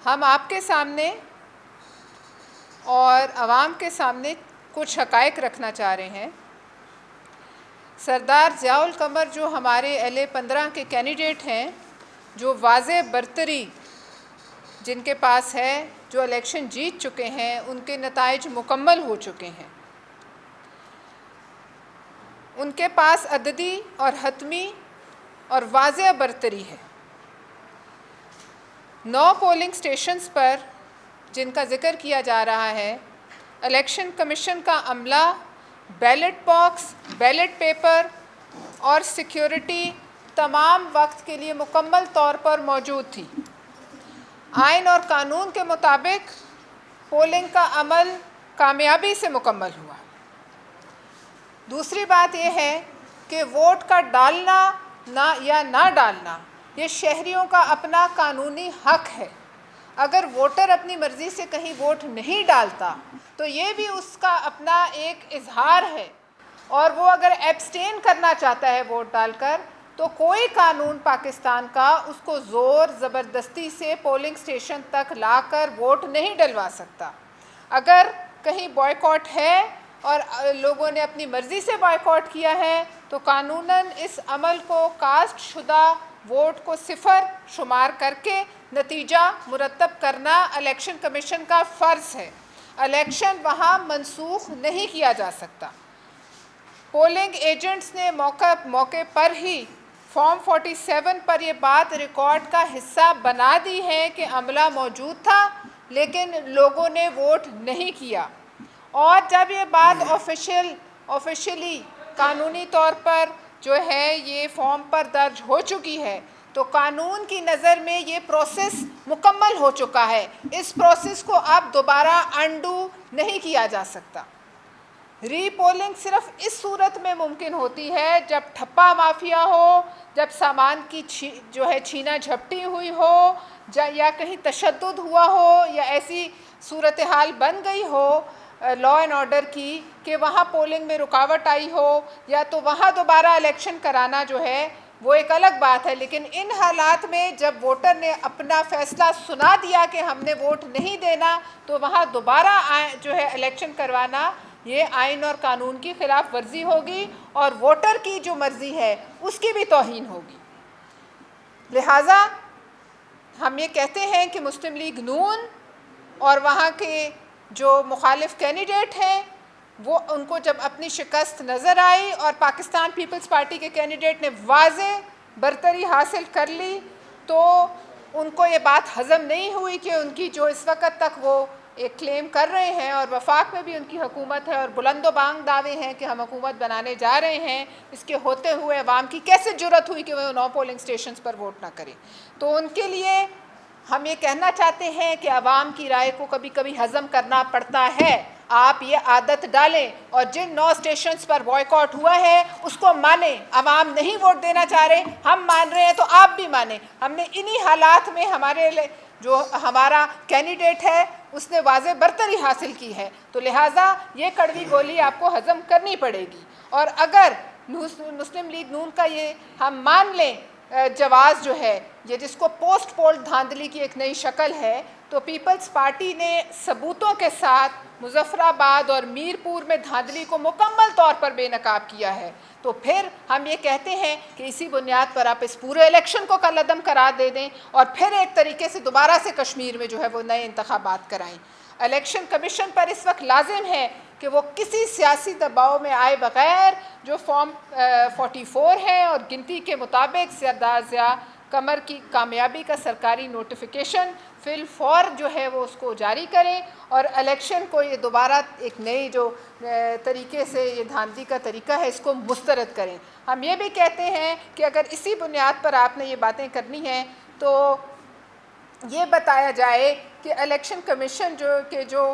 ہم آپ کے سامنے اور عوام کے سامنے کچھ حقائق رکھنا چاہ رہے ہیں۔ سردار ضیاء القمر جو ہمارے LA-15 کے کینڈیڈیٹ ہیں، جو واضح برتری جن کے پاس ہے، جو الیکشن جیت چکے ہیں، ان کے نتائج مکمل ہو چکے ہیں، ان کے پاس عددی اور حتمی اور واضح برتری ہے۔ 9 پولنگ سٹیشنز پر جن کا ذکر کیا جا رہا ہے، الیکشن کمیشن کا عملہ بیلٹ باکس، بیلٹ پیپر اور سیکیورٹی تمام وقت کے لیے مکمل طور پر موجود تھی۔ آئین اور قانون کے مطابق پولنگ کا عمل کامیابی سے مکمل ہوا۔ دوسری بات یہ ہے کہ ووٹ کا ڈالنا یا نہ ڈالنا یہ شہریوں کا اپنا قانونی حق ہے۔ اگر ووٹر اپنی مرضی سے کہیں ووٹ نہیں ڈالتا تو یہ بھی اس کا اپنا ایک اظہار ہے، اور وہ اگر ایبسٹین کرنا چاہتا ہے ووٹ ڈال کر تو کوئی قانون پاکستان کا اس کو زور زبردستی سے پولنگ سٹیشن تک لا کر ووٹ نہیں ڈلوا سکتا۔ اگر کہیں بائیکاٹ ہے اور لوگوں نے اپنی مرضی سے بائیکاٹ کیا ہے تو قانوناً اس عمل کو کاسٹ شدہ ووٹ کو صفر شمار کر کے نتیجہ مرتب کرنا الیکشن کمیشن کا فرض ہے۔ الیکشن وہاں منسوخ نہیں کیا جا سکتا۔ پولنگ ایجنٹس نے موقع پر ہی فارم 47 پر یہ بات ریکارڈ کا حصہ بنا دی ہے کہ عملہ موجود تھا لیکن لوگوں نے ووٹ نہیں کیا، اور جب یہ بات آفیشلی قانونی طور پر جو ہے یہ فارم پر درج ہو چکی ہے تو قانون کی نظر میں یہ پروسیس مکمل ہو چکا ہے۔ اس پروسیس کو اب دوبارہ انڈو نہیں کیا جا سکتا۔ ری پولنگ صرف اس صورت میں ممکن ہوتی ہے جب ٹھپا مافیا ہو، جب سامان کی جو ہے چھینا جھپٹی ہوئی ہو، یا کہیں تشدد ہوا ہو، یا ایسی صورتحال بن گئی ہو لا اینڈ آرڈر کی کہ وہاں پولنگ میں رکاوٹ آئی ہو، یا تو وہاں دوبارہ الیکشن کرانا جو ہے وہ ایک الگ بات ہے۔ لیکن ان حالات میں جب ووٹر نے اپنا فیصلہ سنا دیا کہ ہم نے ووٹ نہیں دینا تو وہاں دوبارہ جو ہے الیکشن کروانا یہ آئین اور قانون کی خلاف ورزی ہوگی، اور ووٹر کی جو مرضی ہے اس کی بھی توہین ہوگی۔ لہٰذا ہم یہ کہتے ہیں کہ مسلم لیگ نون اور وہاں کے جو مخالف کینڈیڈیٹ ہیں وہ ان کو جب اپنی شکست نظر آئی اور پاکستان پیپلز پارٹی کے کینڈیڈیٹ نے واضح برتری حاصل کر لی تو ان کو یہ بات ہضم نہیں ہوئی کہ ان کی جو اس وقت تک وہ ایک کلیم کر رہے ہیں، اور وفاق میں بھی ان کی حکومت ہے اور بلند و بانگ دعوے ہیں کہ ہم حکومت بنانے جا رہے ہیں، اس کے ہوتے ہوئے عوام کی کیسے جرأت ہوئی کہ وہ 9 پولنگ سٹیشنز پر ووٹ نہ کریں۔ تو ان کے لیے ہم یہ کہنا چاہتے ہیں کہ عوام کی رائے کو کبھی کبھی ہضم کرنا پڑتا ہے۔ آپ یہ عادت ڈالیں اور جن 9 سٹیشنز پر بائیکاٹ ہوا ہے اس کو مانیں۔ عوام نہیں ووٹ دینا چاہ رہے، ہم مان رہے ہیں تو آپ بھی مانیں۔ ہم نے انہی حالات میں جو ہمارا کینڈیڈیٹ ہے اس نے واضح برتری حاصل کی ہے، تو لہٰذا یہ کڑوی گولی آپ کو ہضم کرنی پڑے گی۔ اور اگر مسلم لیگ نون کا یہ ہم مان لیں جواز جو ہے، یہ جس کو پوسٹ پول دھاندلی کی ایک نئی شکل ہے، تو پیپلز پارٹی نے ثبوتوں کے ساتھ مظفر آباد اور میر پور میں دھاندلی کو مکمل طور پر بے نقاب کیا ہے، تو پھر ہم یہ کہتے ہیں کہ اسی بنیاد پر آپ اس پورے الیکشن کو کالعدم قرار دے دیں اور پھر ایک طریقے سے دوبارہ سے کشمیر میں جو ہے وہ نئے انتخابات کرائیں۔ الیکشن کمیشن پر اس وقت لازم ہے کہ وہ کسی سیاسی دباؤ میں آئے بغیر جو فارم 44 ہے اور گنتی کے مطابق سردار ضیاء قمر کی کامیابی کا سرکاری نوٹیفیکیشن فی الفور جو ہے وہ اس کو جاری کریں، اور الیکشن کو یہ دوبارہ ایک نئی جو طریقے سے یہ دھاندلی کا طریقہ ہے اس کو مسترد کریں۔ ہم یہ بھی کہتے ہیں کہ اگر اسی بنیاد پر آپ نے یہ باتیں کرنی ہیں تو یہ بتایا جائے کہ الیکشن کمیشن جو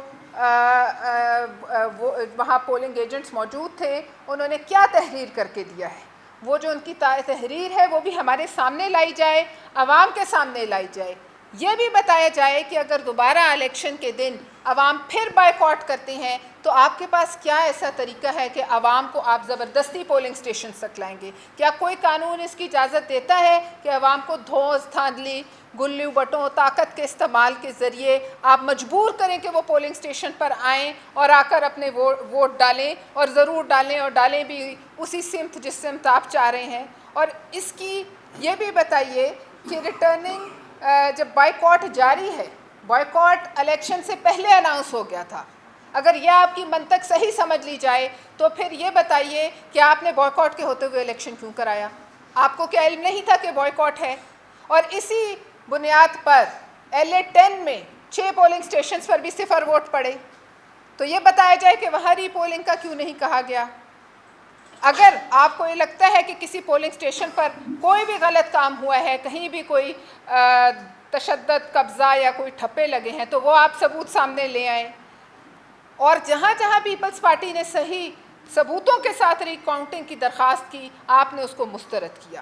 وہاں پولنگ ایجنٹس موجود تھے انہوں نے کیا تحریر کر کے دیا ہے، وہ جو ان کی تحریر ہے وہ بھی ہمارے سامنے لائی جائے، عوام کے سامنے لائی جائے۔ یہ بھی بتایا جائے کہ اگر دوبارہ الیکشن کے دن عوام پھر بائیکاٹ کرتے ہیں تو آپ کے پاس کیا ایسا طریقہ ہے کہ عوام کو آپ زبردستی پولنگ اسٹیشن تک لائیں گے؟ کیا کوئی قانون اس کی اجازت دیتا ہے کہ عوام کو دھوس دھاندلی گلو بٹوں طاقت کے استعمال کے ذریعے آپ مجبور کریں کہ وہ پولنگ اسٹیشن پر آئیں اور آ کر اپنے ووٹ ڈالیں، اور ضرور ڈالیں، اور ڈالیں بھی اسی سمت جس سمت آپ چاہ رہے ہیں؟ اور اس کی یہ بھی بتائیے کہ ریٹرننگ جب بائیکاٹ جاری ہے، بائیکاٹ الیکشن سے پہلے اناؤنس ہو گیا تھا، اگر یہ آپ کی منطق صحیح سمجھ لی جائے تو پھر یہ بتائیے کہ آپ نے بائیکاٹ کے ہوتے ہوئے الیکشن کیوں کرایا؟ آپ کو کیا علم نہیں تھا کہ بائیکاٹ ہے؟ اور اسی بنیاد پر LA-10 میں 6 پولنگ اسٹیشنز پر بھی 0 ووٹ پڑے، تو یہ بتایا جائے کہ وہاں ری پولنگ کا کیوں نہیں کہا گیا؟ اگر آپ کو یہ لگتا ہے کہ کسی پولنگ اسٹیشن پر کوئی بھی غلط کام ہوا ہے، کہیں بھی کوئی تشدد قبضہ یا کوئی ٹھپے لگے ہیں، تو وہ آپ ثبوت سامنے لے آئیں، اور جہاں جہاں پیپلز پارٹی نے صحیح ثبوتوں کے ساتھ ری کاؤنٹنگ کی درخواست کی، آپ نے اس کو مسترد کیا۔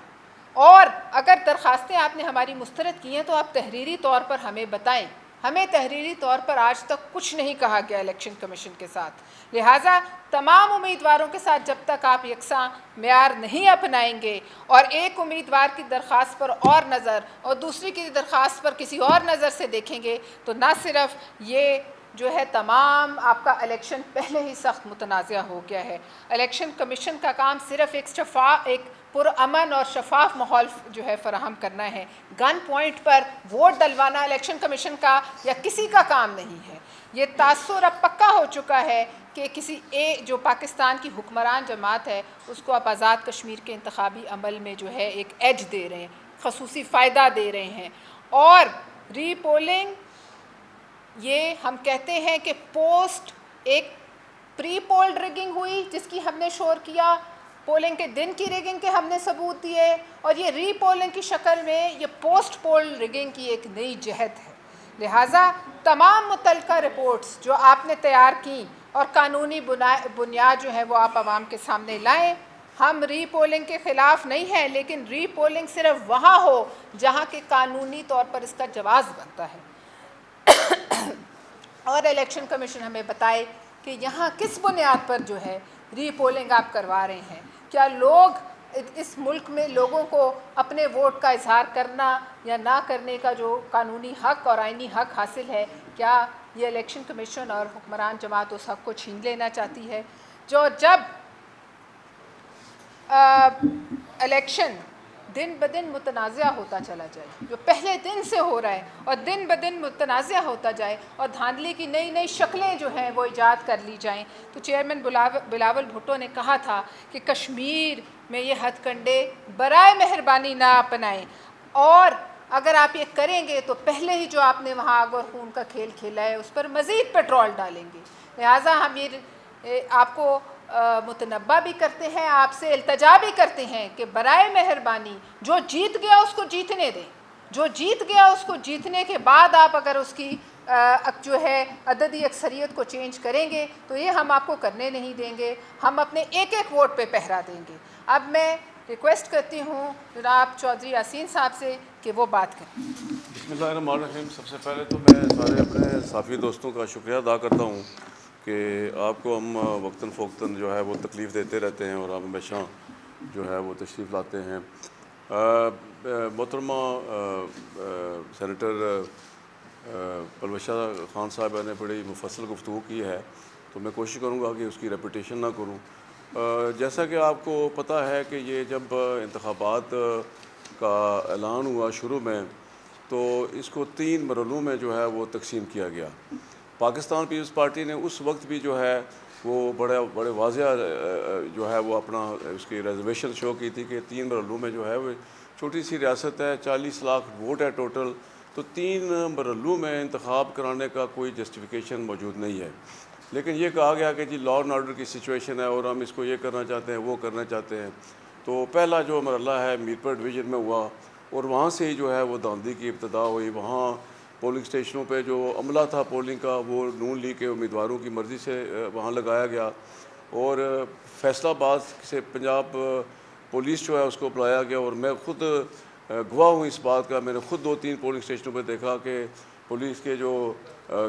اور اگر درخواستیں آپ نے ہماری مسترد کی ہیں تو آپ تحریری طور پر ہمیں بتائیں۔ ہمیں تحریری طور پر آج تک کچھ نہیں کہا گیا الیکشن کمیشن کے ساتھ، لہٰذا تمام امیدواروں کے ساتھ جب تک آپ یکساں معیار نہیں اپنائیں گے اور ایک امیدوار کی درخواست پر اور نظر اور دوسری کی درخواست پر کسی اور نظر سے دیکھیں گے تو نہ صرف یہ جو ہے تمام آپ کا الیکشن پہلے ہی سخت متنازع ہو گیا ہے۔ الیکشن کمیشن کا کام صرف ایک پرامن اور شفاف ماحول جو ہے فراہم کرنا ہے، گن پوائنٹ پر ووٹ ڈلوانا الیکشن کمیشن کا یا کسی کا کام نہیں ہے۔ یہ تاثر اب پکا ہو چکا ہے کہ کسی جو پاکستان کی حکمران جماعت ہے اس کو آپ آزاد کشمیر کے انتخابی عمل میں جو ہے ایک ایج دے رہے ہیں، خصوصی فائدہ دے رہے ہیں۔ اور ری پولنگ یہ ہم کہتے ہیں کہ پوسٹ ایک پری پولڈ ریگنگ ہوئی جس کی ہم نے شور کیا، پولنگ کے دن کی ریگنگ کے ہم نے ثبوت دیے، اور یہ ری پولنگ کی شکل میں یہ پوسٹ پول ریگنگ کی ایک نئی جہت ہے۔ لہٰذا تمام متعلقہ رپورٹس جو آپ نے تیار کی اور قانونی بنیاد جو ہے وہ آپ عوام کے سامنے لائیں۔ ہم ری پولنگ کے خلاف نہیں ہیں، لیکن ری پولنگ صرف وہاں ہو جہاں کہ قانونی طور پر اس کا جواز بنتا ہے، اور الیکشن کمیشن ہمیں بتائے کہ یہاں کس بنیاد پر جو ہے ری پولنگ آپ کروا رہے ہیں۔ کیا لوگ اس ملک میں لوگوں کو اپنے ووٹ کا اظہار کرنا یا نہ کرنے کا جو قانونی حق اور آئینی حق حاصل ہے، کیا یہ الیکشن کمیشن اور حکمران جماعت اس حق کو چھین لینا چاہتی ہے؟ جب الیکشن دن بدن متنازع ہوتا چلا جائے، جو پہلے دن سے ہو رہا ہے اور دن بدن متنازع ہوتا جائے اور دھاندلی کی نئی نئی شکلیں جو ہیں وہ ایجاد کر لی جائیں، تو چیئرمین بلاول بھٹو نے کہا تھا کہ کشمیر میں یہ ہتھ کنڈے برائے مہربانی نہ اپنائیں، اور اگر آپ یہ کریں گے تو پہلے ہی جو آپ نے وہاں آگ اور خون کا کھیل کھیلا ہے اس پر مزید پیٹرول ڈالیں گے۔ لہٰذا ہم یہ آپ کو متنبہ بھی کرتے ہیں، آپ سے التجا بھی کرتے ہیں کہ برائے مہربانی جو جیت گیا اس کو جیتنے دیں، جو جیت گیا اس کو جیتنے کے بعد آپ اگر اس کی جو ہے عددی اکثریت کو چینج کریں گے تو یہ ہم آپ کو کرنے نہیں دیں گے، ہم اپنے ایک ایک ووٹ پہ پہرا دیں گے۔ اب میں ریکویسٹ کرتی ہوں جناب چودھری یاسین صاحب سے کہ وہ بات کریں۔ بسم اللہ الرحمن الرحیم۔ سب سے پہلے تو میں سارے اپنے صحافی دوستوں کا شکریہ ادا کرتا ہوں کہ آپ کو ہم وقتاً فوقتاً جو ہے وہ تکلیف دیتے رہتے ہیں اور آپ ہمیشہ جو ہے وہ تشریف لاتے ہیں۔ محترمہ سینیٹر پرویشہ خان صاحبہ نے بڑی مفصل گفتگو کی ہے، تو میں کوشش کروں گا کہ اس کی ریپیٹیشن نہ کروں۔ جیسا کہ آپ کو پتہ ہے کہ یہ جب انتخابات کا اعلان ہوا شروع میں تو اس کو 3 مرحلوں میں جو ہے وہ تقسیم کیا گیا۔ پاکستان پیپلز پارٹی نے اس وقت بھی جو ہے وہ بڑے واضح جو ہے وہ اپنا اس کی ریزرویشن شو کی تھی کہ 3 مرحلوں میں جو ہے وہ چھوٹی سی ریاست ہے، 40 لاکھ ووٹ ہے ٹوٹل، تو 3 مرحلوں میں انتخاب کرانے کا کوئی جسٹیفیکیشن موجود نہیں ہے۔ لیکن یہ کہا گیا کہ جی لا اینڈ آرڈر کی سچویشن ہے اور ہم اس کو یہ کرنا چاہتے ہیں وہ کرنا چاہتے ہیں، تو پہلا جو مرحلہ ہے میرپور ڈویژن میں ہوا اور وہاں سے ہی جو ہے وہ دھاندلی کی ابتدا ہوئی۔ وہاں پولنگ اسٹیشنوں پہ جو عملہ تھا پولنگ کا وہ نون لیگ کے امیدواروں کی مرضی سے وہاں لگایا گیا، اور فیصلہ آباد سے پنجاب پولیس جو ہے اس کو بلایا گیا، اور میں خود گواہ ہوں اس بات کا، میں نے خود 2-3 پولنگ اسٹیشنوں پہ دیکھا کہ پولیس کے جو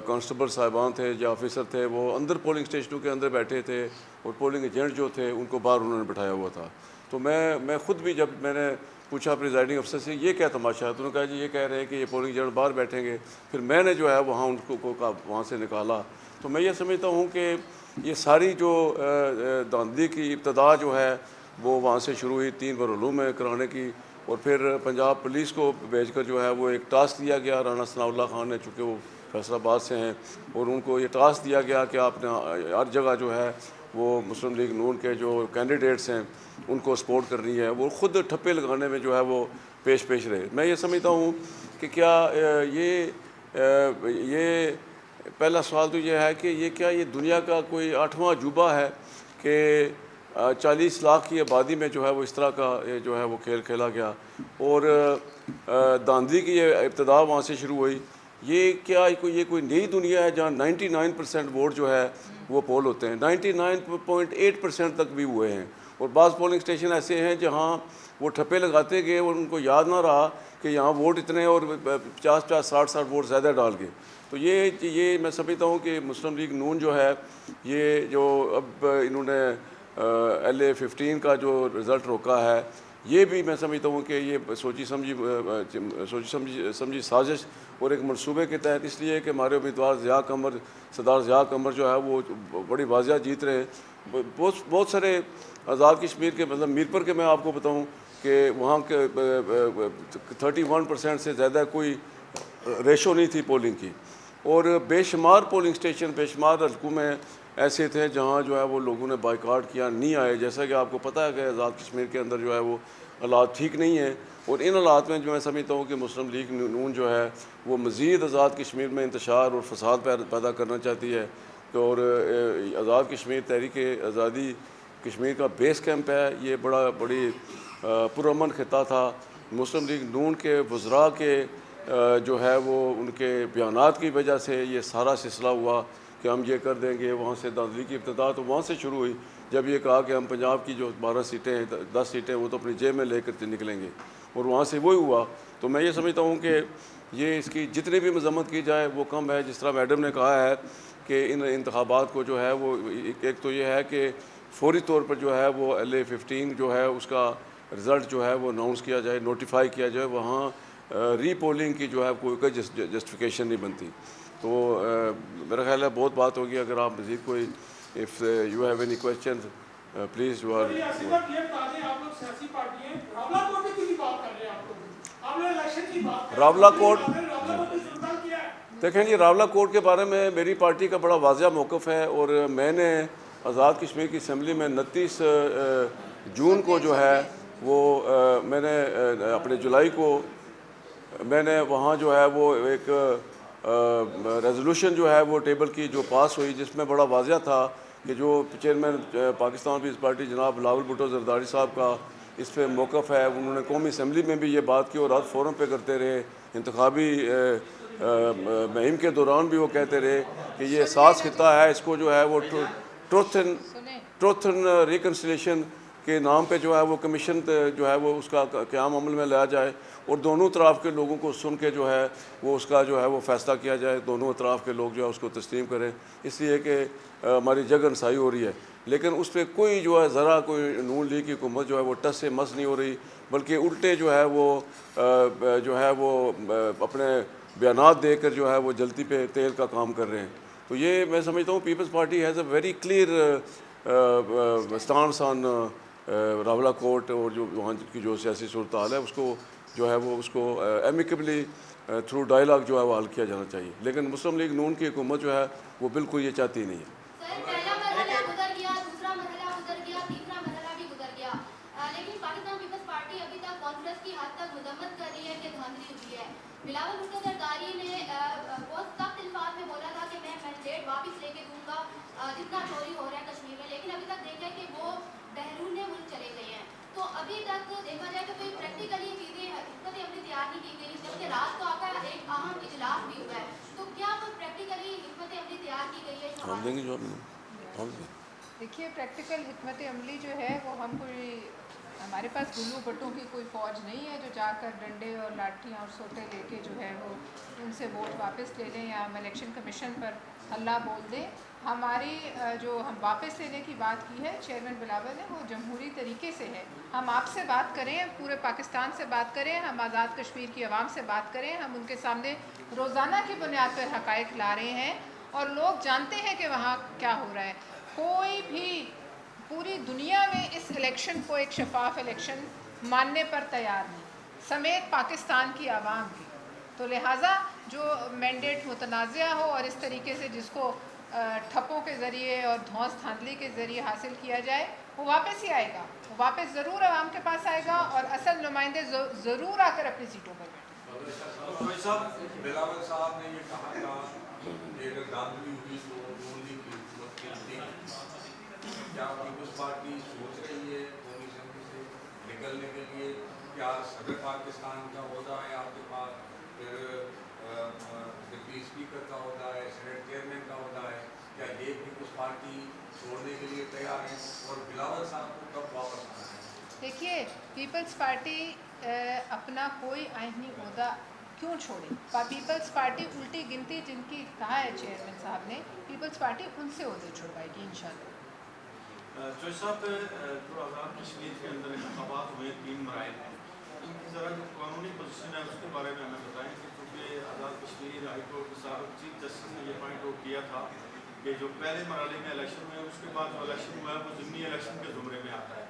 کانسٹیبل صاحبان تھے یا آفیسر تھے وہ اندر پولنگ اسٹیشنوں کے اندر بیٹھے تھے اور پولنگ ایجنٹ جو تھے ان کو باہر انہوں نے بٹھایا ہوا تھا. تو میں خود بھی جب میں نے پوچھا پریزائڈنگ افسر سے یہ کیا تماشا ہے تو انہوں نے کہا جی یہ کہہ رہے ہیں کہ یہ پولنگ ایجنٹ باہر بیٹھیں گے. پھر میں نے جو ہے وہاں ان کو وہاں سے نکالا. تو میں یہ سمجھتا ہوں کہ یہ ساری جو دھاندلی کی ابتدا جو ہے وہ وہاں سے شروع ہوئی 3 مرحلوں میں کرانے کی. اور پھر پنجاب پولیس کو بھیج کر جو ہے وہ ایک ٹاسک دیا گیا رانا ثناء اللہ خان نے, چونکہ وہ فیصل آباد سے ہیں, اور ان کو یہ ٹاسک دیا گیا کہ آپ نے ہر جگہ جو ہے وہ مسلم لیگ نون کے جو کینڈیڈیٹس ہیں ان کو سپورٹ کرنی ہے. وہ خود ٹھپے لگانے میں جو ہے وہ پیش رہے. میں یہ سمجھتا ہوں کہ کیا یہ پہلا سوال تو یہ ہے کہ یہ دنیا کا کوئی 8واں عجوبہ ہے کہ 40 لاکھ کی آبادی میں جو ہے وہ اس طرح کا جو ہے وہ کھیل کھیلا گیا, اور دھاندلی کی یہ ابتدا وہاں سے شروع ہوئی. یہ کوئی نئی دنیا ہے جہاں 99% ووٹ جو ہے وہ پول ہوتے ہیں, 99.8% تک بھی ہوئے ہیں. اور بعض پولنگ اسٹیشن ایسے ہیں جہاں وہ ٹھپے لگاتے گئے اور ان کو یاد نہ رہا کہ یہاں ووٹ اتنے اور 50 60 ووٹ زیادہ ڈال گئے. تو یہ میں سمجھتا ہوں کہ مسلم لیگ نون جو ہے یہ جو اب انہوں نے LA-15 کا جو رزلٹ روکا ہے, یہ بھی میں سمجھتا ہوں کہ یہ سوچی سمجھی سازش اور ایک منصوبے کے تحت, اس لیے کہ ہمارے امیدوار سردار ضیاء قمر جو ہے وہ بڑی واضح جیت رہے ہیں. بہت سارے آزاد کشمیر کے مطلب میرپور کے میں آپ کو بتاؤں کہ وہاں کے 31% سے زیادہ کوئی ریشو نہیں تھی پولنگ کی, اور بے شمار پولنگ اسٹیشن بے شمار حلقوں میں ایسے تھے جہاں جو ہے وہ لوگوں نے بائیکاٹ کیا, نہیں آئے. جیسا کہ آپ کو پتہ ہے کہ آزاد کشمیر کے اندر جو ہے وہ حالات ٹھیک نہیں ہیں, اور ان حالات میں جو میں سمجھتا ہوں کہ مسلم لیگ نون جو ہے وہ مزید آزاد کشمیر میں انتشار اور فساد پیدا کرنا چاہتی ہے. اور آزاد کشمیر تحریک آزادی کشمیر کا بیس کیمپ ہے. یہ بڑی پرامن خطہ تھا. مسلم لیگ نون کے وزراء کے جو ہے وہ ان کے بیانات کی وجہ سے یہ سارا سلسلہ ہوا کہ ہم یہ کر دیں گے. وہاں سے دھاندلی کی ابتدا تو وہاں سے شروع ہوئی جب یہ کہا کہ ہم پنجاب کی جو 12 سیٹیں ہیں 10 سیٹیں وہ تو اپنی جیب میں لے کر نکلیں گے, اور وہاں سے وہی ہوا. تو میں یہ سمجھتا ہوں کہ یہ اس کی جتنی بھی مذمت کی جائے وہ کم ہے. جس طرح میڈم نے کہا ہے کہ ان انتخابات کو جو ہے وہ ایک تو یہ ہے کہ فوری طور پر جو ہے وہ LA-15 جو ہے اس کا رزلٹ جو ہے وہ اناؤنس کیا جائے, نوٹیفائی کیا جائے. وہاں ری پولنگ کی جو ہے کوئی جسٹیفیکیشن نہیں بنتی. تو میرا خیال ہے بہت بات ہوگی. اگر آپ مزید کوئی if you have any question please you are. Rawalakot, دیکھیں جی راولہ کوٹ کے بارے میں میری پارٹی کا بڑا واضح موقف ہے, اور میں نے آزاد کشمیر کی اسمبلی میں 29 جون کو جو ہے وہ میں نے اپنے جولائی کو میں نے وہاں جو ہے وہ ایک ریزولوشن جو ہے وہ ٹیبل کی جو پاس ہوئی, جس میں بڑا واضح تھا کہ جو چیئرمین پاکستان پیپلز پارٹی جناب بلاول بھٹو زرداری صاحب کا اس پہ موقف ہے. انہوں نے قومی اسمبلی میں بھی یہ بات کی اور ہر فورم پہ کرتے رہے. انتخابی مہم کے دوران بھی وہ کہتے رہے کہ یہ ساز خطہ ہے, اس کو جو ہے وہ ٹروتھ اینڈ ریکنسیلیشن کے نام پہ جو ہے وہ کمیشن جو ہے وہ اس کا قیام عمل میں لایا جائے, اور دونوں اطراف کے لوگوں کو سن کے جو ہے وہ اس کا جو ہے وہ فیصلہ کیا جائے. دونوں اطراف کے لوگ جو ہے اس کو تسلیم کریں, اس لیے کہ ہماری جگ رسائی ہو رہی ہے. لیکن اس پہ کوئی جو ہے ذرا کوئی نون لیگ کی حکومت جو ہے وہ ٹس سے مس نہیں ہو رہی, بلکہ الٹے جو ہے وہ اپنے بیانات دے کر جو ہے وہ جلتی پہ تیل کا کام کر رہے ہیں. تو یہ میں سمجھتا ہوں People's Party has a very clear stance on Rawalakot, اور جو وہاں کی جو سیاسی صورتحال ہے اس کو جو ہے وہ اس کو ایمیکیبلی تھرو ڈائلاگ جو ہے وہ حل کیا جانا چاہیے. لیکن مسلم لیگ نون کی حکومت جو ہے وہ بالکل یہ چاہتی نہیں ہے. پہلا مرحلہ گزر گیا, دوسرا مرحلہ گزر گیا, تیسرا مرحلہ بھی گزر گیا, لیکن پاکستان پیپلز پارٹی ابھی تک کانگریس کی حد تک مذمت کر رہی ہے کہ دھاندلی ہوئی ہے. بلاول بھٹو زرداری نے بہت سخت الفاظ میں بولا تھا کہ میں مینڈیٹ واپس لے کے دوں گا جتنا چوری ہو رہا ہے کشمیر میں, لیکن ابھی تک دیکھا ہے کہ وہ بیرون ملک چلے گئے ہیں. تو ابھی تک دیکھا جائے تو کوئی پریکٹیکلی چیزیں حکمت عملی تیار نہیں کی گئی, جبکہ رات کو آپ کا ایک اہم اجلاس بھی ہوا ہے. تو کیا کوئی پریکٹیکلی حکمت عملی تیار کی گئی ہے؟ دیکھیے پریکٹیکل حکمت عملی جو ہے وہ ہم کوئی ہمارے پاس گلو بٹوں کی کوئی فوج نہیں ہے جو جا کر ڈنڈے اور لاٹھیاں اور سوٹے لے کے جو ہے وہ ان سے ووٹ واپس لے لیں یا ہم الیکشن کمیشن پر ہلہ بول دیں. ہماری جو ہم واپس لینے کی بات کی ہے چیئرمین بلاول نے وہ جمہوری طریقے سے ہے. ہم آپ سے بات کریں, پورے پاکستان سے بات کریں, ہم آزاد کشمیر کی عوام سے بات کریں, ہم ان کے سامنے روزانہ کی بنیاد پر حقائق لا رہے ہیں اور لوگ جانتے ہیں کہ وہاں کیا ہو رہا ہے. کوئی بھی پوری دنیا میں اس الیکشن کو ایک شفاف الیکشن ماننے پر تیار نہیں, سمیت پاکستان کی عوام بھی. تو لہٰذا جو مینڈیٹ متنازع ہو اور اس طریقے سے جس کو ٹھپوں کے ذریعے اور دھونس دھاندلی کے ذریعے حاصل کیا جائے وہ واپس ہی آئے گا, وہ واپس ضرور عوام کے پاس آئے گا اور اصل نمائندے ضرور آ کر اپنی سیٹوں پر بیٹھیں. بلاول صاحب نے یہ کہا تھا کہ اگر دھاندلی ہوئی تو نون لیگ کی حکومت کی کیا پیپلز پارٹی سوچ رہی ہے قومی اسمبلی سے نکلنے کے لیے؟ کیا صدر پاکستان کا عہدہ ہے آپ کے پاس, پھر ڈپٹی اسپیکر کا عہدہ ہے, سینیٹ چیئرمین کا عہدہ ہے, کیا یہ پیپلز پارٹی چھوڑنے کے لیے تیار ہیں اور بلاول صاحب کو کب واپس آنا ہے؟ دیکھیے پیپلز پارٹی اپنا کوئی آئینی عہدہ کیوں چھوڑے؟ پیپلز پارٹی الٹی گنتی جن کی کہا ہے چیئرمین صاحب نے, پیپلز پارٹی ان سے عہدے چھڑوائے گی انشاءاللہ. جوش صاحب جو آزاد کشمیر کے اندر انتخابات ہوئے 3 مراحل ہیں, ان کی ذرا جو قانونی پوزیشن ہے اس کے بارے میں ہمیں بتائیں کہ چونکہ آزاد کشمیر ہائی کورٹ کے سابق چیف جسٹس نے یہ پوائنٹ آؤٹ کیا تھا کہ جو پہلے مرحلے میں الیکشن ہوئے اس کے بعد جو الیکشن ہوا ہے وہ ضمنی الیکشن کے زمرے میں آتا ہے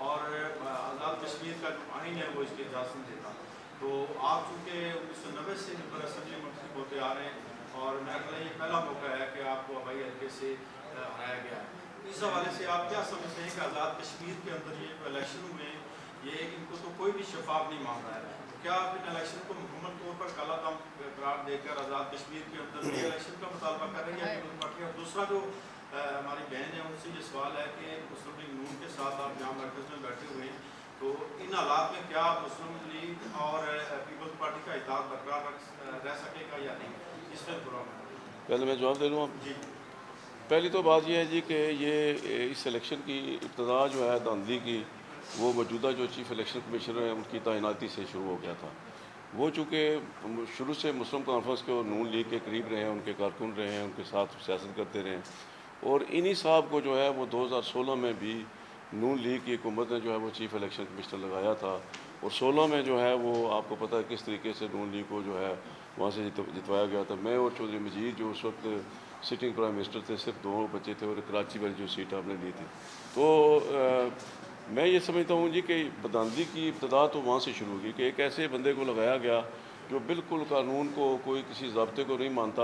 اور آزاد کشمیر کا جو آئین ہے وہ اس کی اجازت نہیں دیتا. تو آپ چونکہ 1990 سے پر اسمبلی منتخب ہوتے آ رہے ہیں اور میرا خیال ہے یہ پہلا موقع ہے کہ آپ کو آبائی حلقے سے ہرایا گیا ہے. اس حوالے سے آپ کیا سمجھتے ہیں کہ آزاد کشمیر کے اندر یہ جو الیکشن ہوئے ہیں یہ ان کو تو کوئی بھی شفاف نہیں مان رہا ہے, کیا آپ ان الیکشن کو مکمل طور پر کالا دم قرار دے کر آزاد کشمیر کے اندر یہ الیکشن کا مطالبہ کر رہی ہے پارٹی؟ اور دوسرا جو ہماری بہن ہے ان سے یہ سوال ہے کہ مسلم لیگ نون کے ساتھ آپ جہاں مرکز میں بیٹھے ہوئے ہیں تو ان حالات میں کیا مسلم لیگ اور پیپلز پارٹی کا اتحاد برقرار رہ سکے گا یا نہیں؟ اس میں برا پہلے میں جواب دے لوں آپ. جی پہلی تو بات یہ ہے جی کہ یہ اس الیکشن کی ابتدا جو ہے دھاندلی کی وہ موجودہ جو چیف الیکشن کمیشنر ہیں ان کی تعیناتی سے شروع ہو گیا تھا. وہ چونکہ شروع سے مسلم کانفرنس کے اور نون لیگ کے قریب رہے ہیں, ان کے کارکن رہے ہیں, ان کے ساتھ سیاست کرتے رہے ہیں اور انہی صاحب کو جو ہے وہ 2016 میں بھی نون لیگ کی حکومت نے جو ہے وہ چیف الیکشن کمشنر لگایا تھا اور 16 میں جو ہے وہ آپ کو پتہ ہے کس طریقے سے نون لیگ کو جو ہے وہاں سے جتوایا گیا تھا. میں اور چودھری مجید جو اس وقت سٹنگ پرائم منسٹر تھے, صرف 2 بچے تھے اور کراچی والی جو سیٹ آپ نے لی تھی. تو میں یہ سمجھتا ہوں جی کہ دھاندلی کی ابتدا تو وہاں سے شروع ہوگی کہ ایک ایسے بندے کو لگایا گیا جو بالکل قانون کو کوئی کسی ضابطے کو نہیں مانتا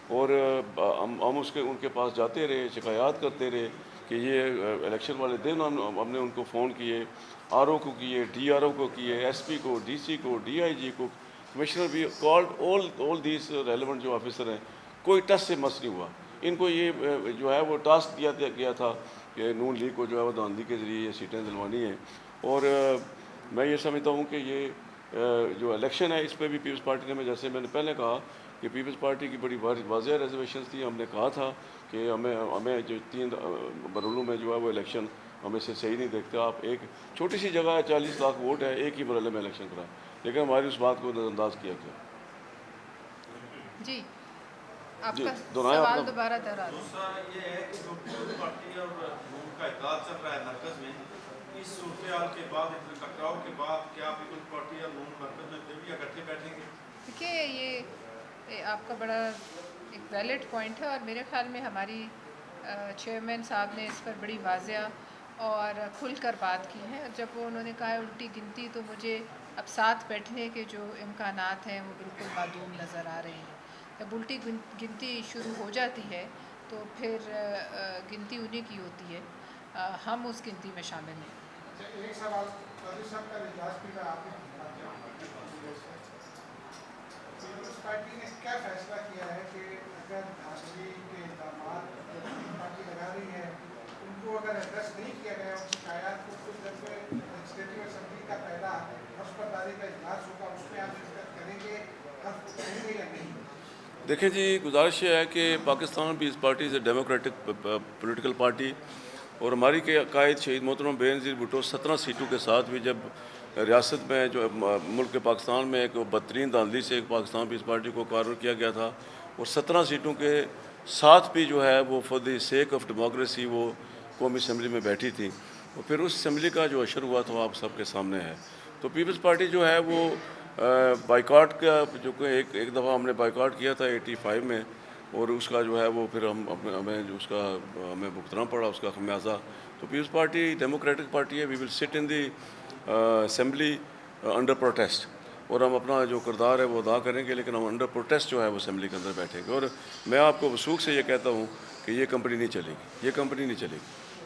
اور ہم ان کے پاس جاتے رہے, شکایات کرتے رہے کہ یہ الیکشن والے دن ہم نے ان کو فون کیے, آر او کو کیے, ڈی آر او کو کیے, ایس پی کو, ڈی سی کو, ڈی آئی جی کو, کمشنر بھی کالڈ آل دیس ریلیونٹ جو آفیسر ہیں, کوئی ٹس سے مس نہیں ہوا. ان کو یہ جو ہے وہ ٹاسک دیا گیا تھا کہ نون لیگ کو جو ہے وہ دھاندلی کے ذریعے یہ سیٹیں دلوانی ہیں. اور میں یہ سمجھتا ہوں کہ یہ جو الیکشن ہے اس پہ بھی پیپلز پارٹی نے, جیسے میں نے پہلے کہا کہ پیپلز پارٹی کی بڑی واضح ریزرویشنز تھی. ہم نے کہا تھا کہ ہمیں جو 3 مرحلوں میں جو ہے وہ الیکشن ہمیں سے صحیح نہیں دیکھتے. آپ ایک چھوٹی سی جگہ ہے, 40 لاکھ ووٹ ہے, ایک ہی مرحلے میں الیکشن کرائیں, لیکن ہماری اس بات کو نظر انداز کیا گیا. جی آپ جی کا دہرائیں سوال اپنا. دوبارہ دہرا دیں. دوسرا یہ ہے کہ جو پیپلز پارٹی اور نون کا اتحاد چل رہا ہے مرکز میں, اس صورتحال کے بعد اس ٹکراؤ کے بعد کیا پیپلز پارٹی اور نون مرکز میں پھر بھی اکٹھے بیٹھیں گے؟ دیکھیے یہ آپ کا بڑا ایک ویلڈ پوائنٹ ہے اور میرے خیال میں ہماری چیئرمین صاحب نے اس پر بڑی واضح اور کھل کر بات کی ہے. جب انہوں نے کہا ہے الٹی گنتی, تو مجھے اب ساتھ بیٹھنے کے جو امکانات ہیں وہ بالکل معدوم نظر آ رہے ہیں. جب الٹی گنتی شروع ہو جاتی ہے تو پھر گنتی انہیں کی ہوتی ہے, ہم اس گنتی میں شامل ہیں. ایک سوال قاضی صاحب کا اجلاس بھی آپ نے پیپلز پارٹی نے کیا فیصلہ کیا ہے کہ اگر دھاندلی کے الزامات پارٹی لگا رہی ہے ان کو اگر ایڈریس نہیں کیا گیا ان شکایات کو خود جب لیجسلیٹو اسمبلی کا پہلا حلف برداری کا اجلاس ہوگا اس میں آپ شرکت کریں گے, حلف اٹھائیں گے یا نہیں؟ دیکھیں جی, گزارش یہ ہے کہ Pakistan Peoples Party is a democratic political party اور ہماری کے قائد شہید محترم بے نظیر بھٹو 17 سیٹوں کے ساتھ بھی جب ریاست میں جو ملک پاکستان میں ایک بدترین دھاندلی سے ایک پاکستان پیپلز پارٹی کو کارر کیا گیا تھا، اور 17 سیٹوں کے ساتھ بھی جو ہے وہ for the sake of democracy وہ قومی اسمبلی میں بیٹھی تھی، اور پھر اس اسمبلی کا جو اشر ہوا تھا وہ آپ سب کے سامنے ہے۔ تو پیپلز پارٹی جو ہے وہ بائیکاٹ کا جو کہ ایک دفعہ ہم نے بائیکاٹ کیا تھا 85 میں، اور اس کا جو ہے وہ پھر ہمیں جو اس کا ہمیں بھگتنا پڑا اس کا خمیازہ۔ تو پیپلز پارٹی ڈیموکریٹک پارٹی ہے، وی ول سٹ ان دی اسمبلی انڈر پروٹیسٹ، اور ہم اپنا جو کردار ہے وہ ادا کریں گے، لیکن ہم انڈر پروٹیسٹ جو ہے وہ اسمبلی کے اندر بیٹھیں گے۔ اور میں آپ کو وثوق سے یہ کہتا ہوں کہ یہ کمپنی نہیں چلے گی، یہ کمپنی نہیں چلے گی۔